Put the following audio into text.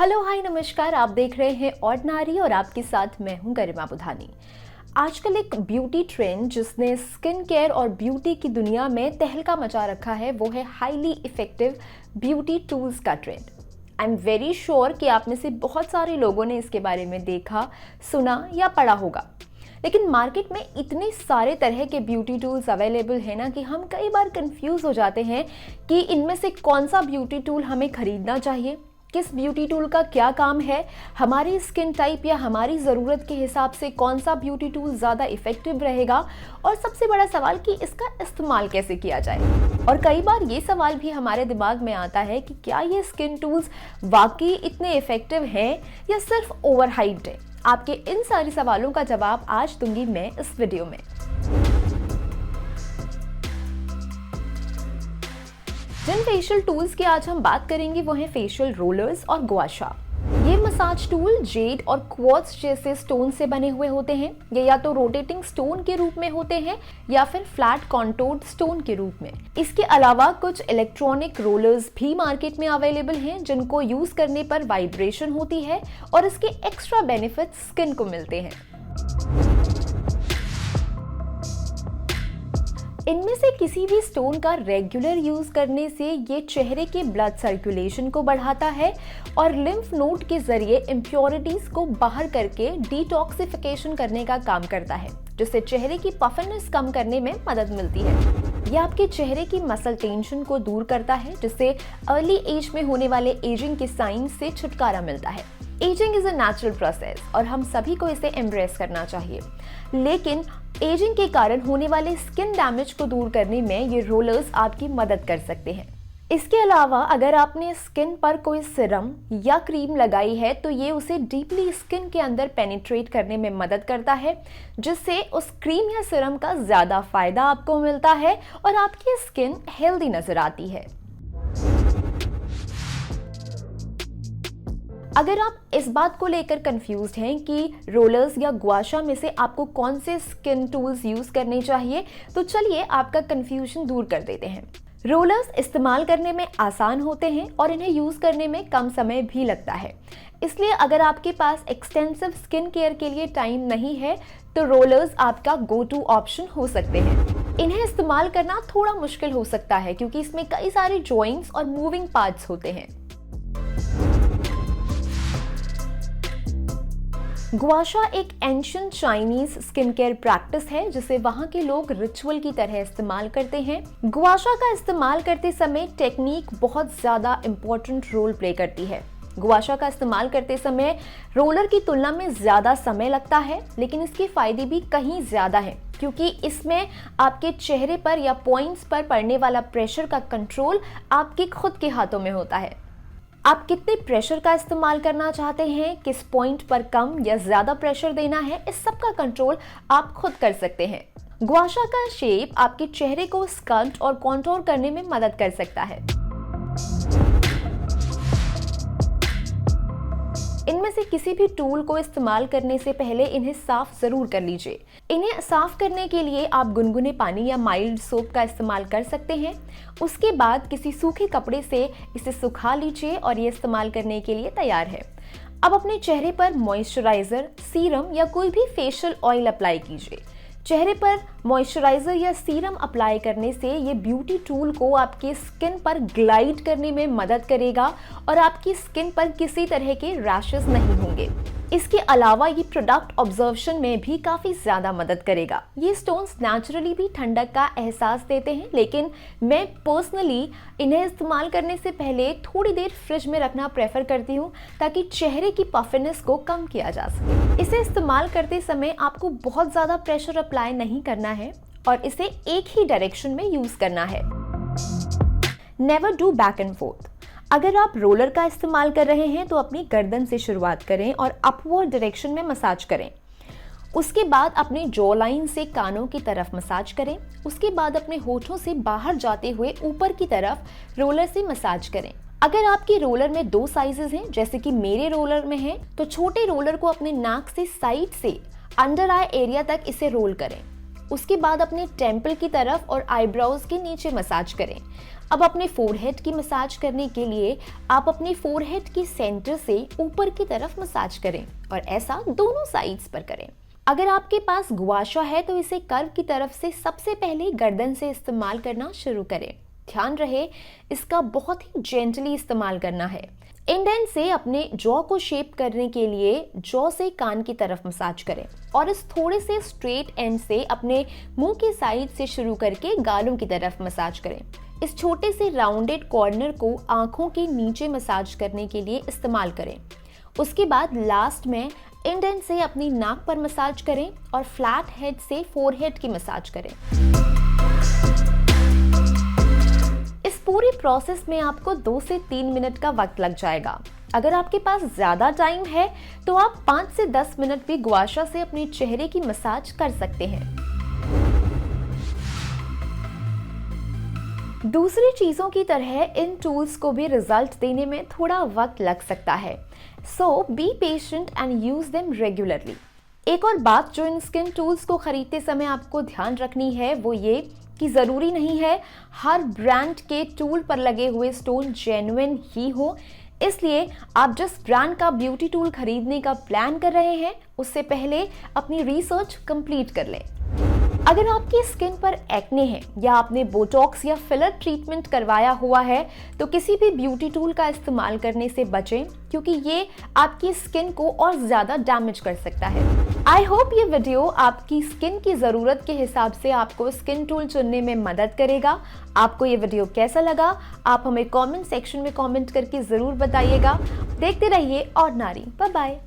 Hello hi नमस्कार। आप देख रहे हैं ऑर्डिनरी और आपके साथ मैं हूं गरिमा बुधानी। आजकल एक ब्यूटी ट्रेंड जिसने स्किन केयर और ब्यूटी की दुनिया में तहलका मचा रखा है वो है हाईली इफेक्टिव ब्यूटी टूल्स का trend. I am very sure कि आप में से बहुत सारे लोगों ने इसके बारे में देखा, सुना या पढ़ा होगा। लेकिन मार्केट में इतने सारे तरह के ब्यूटी टूल्स अवेलेबल हैं ना कि हम कई बार कंफ्यूज हो जाते हैं कि इनमें से कौन सा ब्यूटी टूल हमें खरीदना चाहिए, किस ब्यूटी टूल का क्या काम है, हमारी स्किन टाइप या हमारी ज़रूरत के हिसाब से कौन सा ब्यूटी टूल ज़्यादा इफेक्टिव रहेगा, और सबसे बड़ा सवाल कि इसका इस्तेमाल कैसे किया जाए। और कई बार ये सवाल भी हमारे दिमाग में आता है कि क्या ये स्किन टूल्स वाकई इतने इफेक्टिव हैं या सिर्फ ओवर हाइप्ड है। आपके इन सारे सवालों का जवाब आज दूंगी मैं इस वीडियो में। जिन फेशियल टूल्स की आज हम बात करेंगे वो हैं फेशियल रोलर्स और गुआशा। ये मसाज टूल जेड और क्वार्ट्ज जैसे स्टोन से बने हुए होते हैं। ये या तो रोटेटिंग स्टोन के रूप में होते हैं या फिर फ्लैट कॉन्टोर्ड स्टोन के रूप में। इसके अलावा कुछ इलेक्ट्रॉनिक रोलर्स भी मार्केट में अवेलेबल हैं जिनको यूज करने पर वाइब्रेशन होती है और इसके एक्स्ट्रा बेनिफिट्स स्किन को मिलते हैं। इनमें से किसी भी स्टोन का रेगुलर यूज करने से ये चेहरे के ब्लड सर्कुलेशन को बढ़ाता है और लिम्फ नोड के जरिए इम्प्योरिटीज को बाहर करके डिटॉक्सिफिकेशन करने का काम करता है, जिससे चेहरे की पफिनेस कम करने में मदद मिलती है। ये आपके चेहरे की मसल टेंशन को दूर करता है, जिससे अर्ली एज में होने वाले एजिंग के साइंस से छुटकारा मिलता है। Ageing is a natural process और हम सभी को इसे एम्ब्रेस करना चाहिए, लेकिन एजिंग के कारण होने वाले स्किन डैमेज को दूर करने में ये रोलर्स आपकी मदद कर सकते हैं। इसके अलावा अगर आपने स्किन पर कोई सिरम या क्रीम लगाई है तो ये उसे डीपली स्किन के अंदर पेनिट्रेट करने में मदद करता है, जिससे उस क्रीम या सिरम का ज़्यादा फायदा आपको मिलता है और आपकी स्किन हेल्दी नजर आती है। अगर आप इस बात को लेकर कंफ्यूज्ड हैं कि रोलर्स या गुआशा में से आपको कौन से स्किन टूल्स यूज करने चाहिए, तो चलिए आपका कंफ्यूजन दूर कर देते हैं। रोलर्स इस्तेमाल करने में आसान होते हैं और इन्हें यूज करने में कम समय भी लगता है। इसलिए अगर आपके पास एक्सटेंसिव स्किन केयर के लिए टाइम नहीं है तो रोलर्स आपका गो टू ऑप्शन हो सकते हैं। इन्हें इस्तेमाल करना थोड़ा मुश्किल हो सकता है क्योंकि इसमें कई सारे जॉइंट्स और मूविंग पार्ट्स होते हैं। गुआशा एक ancient Chinese skin care practice है जिसे वहाँ के लोग रिचुअल की तरह इस्तेमाल करते हैं। गुआशा का इस्तेमाल करते समय टेक्निक बहुत ज़्यादा इम्पोर्टेंट रोल प्ले करती है। गुआशा का इस्तेमाल करते समय रोलर की तुलना में ज़्यादा समय लगता है, लेकिन इसके फायदे भी कहीं ज़्यादा हैं क्योंकि इसमें आपके चेहरे पर या पॉइंट्स पर पड़ने वाला प्रेशर का कंट्रोल आपके खुद के हाथों में होता है। आप कितने प्रेशर का इस्तेमाल करना चाहते हैं, किस पॉइंट पर कम या ज़्यादा प्रेशर देना है, इस सब का कंट्रोल आप खुद कर सकते हैं। गुआशा का शेप आपके चेहरे को स्कल्प्ट और कॉन्टोर करने में मदद कर सकता है। इनमें से किसी भी टूल को इस्तेमाल करने से पहले इन्हें साफ जरूर कर लीजिए। इन्हें साफ करने के लिए आप गुनगुने पानी या माइल्ड सोप का इस्तेमाल कर सकते हैं। उसके बाद किसी सूखे कपड़े से इसे सुखा लीजिए और ये इस्तेमाल करने के लिए तैयार है। अब अपने चेहरे पर मॉइस्चराइजर, सीरम या कोई भी फेशियल ऑयल अप्लाई कीजिए। चेहरे पर मॉइस्चराइजर या सीरम अप्लाई करने से ये ब्यूटी टूल को आपके स्किन पर ग्लाइड करने में मदद करेगा और आपकी स्किन पर किसी तरह के रैशेस नहीं होंगे। इसके अलावा ये प्रोडक्ट ऑब्जर्वेशन में भी काफ़ी ज़्यादा मदद करेगा। ये स्टोन्स नेचुरली भी ठंडक का एहसास देते हैं, लेकिन मैं पर्सनली इन्हें इस्तेमाल करने से पहले थोड़ी देर फ्रिज में रखना प्रेफर करती हूँ ताकि चेहरे की पफिनेस को कम किया जा सके। इसे इस्तेमाल करते समय आपको बहुत ज़्यादा प्रेशर अप्लाई नहीं करना है और इसे एक ही डायरेक्शन में यूज़ करना है। Never do back and fourth. अगर आप रोलर का इस्तेमाल कर रहे हैं तो अपनी गर्दन से शुरुआत करें और अपवर्ड डायरेक्शन में मसाज करें। उसके बाद अपने जॉ लाइन से कानों की तरफ मसाज करें। उसके बाद अपने होठों से बाहर जाते हुए ऊपर की तरफ रोलर से मसाज करें। अगर आपके रोलर में 2 साइजेस हैं, जैसे कि मेरे रोलर में है, तो छोटे रोलर को अपने नाक से साइड से अंडर आई एरिया तक इसे रोल करें। उसके बाद अपने टेम्पल की तरफ और आईब्रोज के नीचे मसाज करें। अब अपने फोरहेड की मसाज करने के लिए आप अपने फोरहेड की सेंटर से ऊपर की तरफ मसाज करें और ऐसा दोनों साइड्स पर करें। अगर आपके पास गुआशा है तो इसे कर्व की तरफ से सबसे पहले गर्दन से इस्तेमाल करना शुरू करें। ध्यान रहे इसका बहुत ही जेंटली इस्तेमाल करना है। इंडेंट से अपने जॉ को शेप करने के लिए जॉ से कान की तरफ मसाज करें और इस थोड़े से स्ट्रेट एंड से अपने मुंह की साइड से शुरू करके गालों की तरफ मसाज करें। इस छोटे से राउंडेड कॉर्नर को आंखों के नीचे मसाज करने के लिए इस्तेमाल करें। उसके बाद लास्ट में इंडेंट से अपनी नाक पर मसाज करें और फ्लैट हेड से फोरहेड की मसाज करें। इस पूरी प्रोसेस में आपको 2 से 3 मिनट का वक्त लग जाएगा। अगर आपके पास ज्यादा टाइम है तो आप 5 से 10 मिनट भी गुआशा से अपने चेहरे की मसाज कर सकते हैं। दूसरी चीजों की तरह इन टूल्स को भी रिजल्ट देने में थोड़ा वक्त लग सकता है, so be patient and use them regularly. एक और बात जो इन स्किन टूल्स को खरीदते समय आपको ध्यान रखनी है वो ये कि ज़रूरी नहीं है हर ब्रांड के टूल पर लगे हुए स्टोन जेन्युइन ही हो। इसलिए आप जिस ब्रांड का ब्यूटी टूल खरीदने का प्लान कर रहे हैं उससे पहले अपनी रिसर्च कंप्लीट कर लें। अगर आपकी स्किन पर एक्ने है या आपने बोटॉक्स या फिलर ट्रीटमेंट करवाया हुआ है तो किसी भी ब्यूटी टूल का इस्तेमाल करने से बचें, क्योंकि ये आपकी स्किन को और ज़्यादा डैमेज कर सकता है। आई होप ये वीडियो आपकी स्किन की ज़रूरत के हिसाब से आपको स्किन टूल चुनने में मदद करेगा। आपको ये वीडियो कैसा लगा आप हमें कमेंट सेक्शन में कमेंट करके ज़रूर बताइएगा। देखते रहिए ऑर्डिनरी। Bye bye.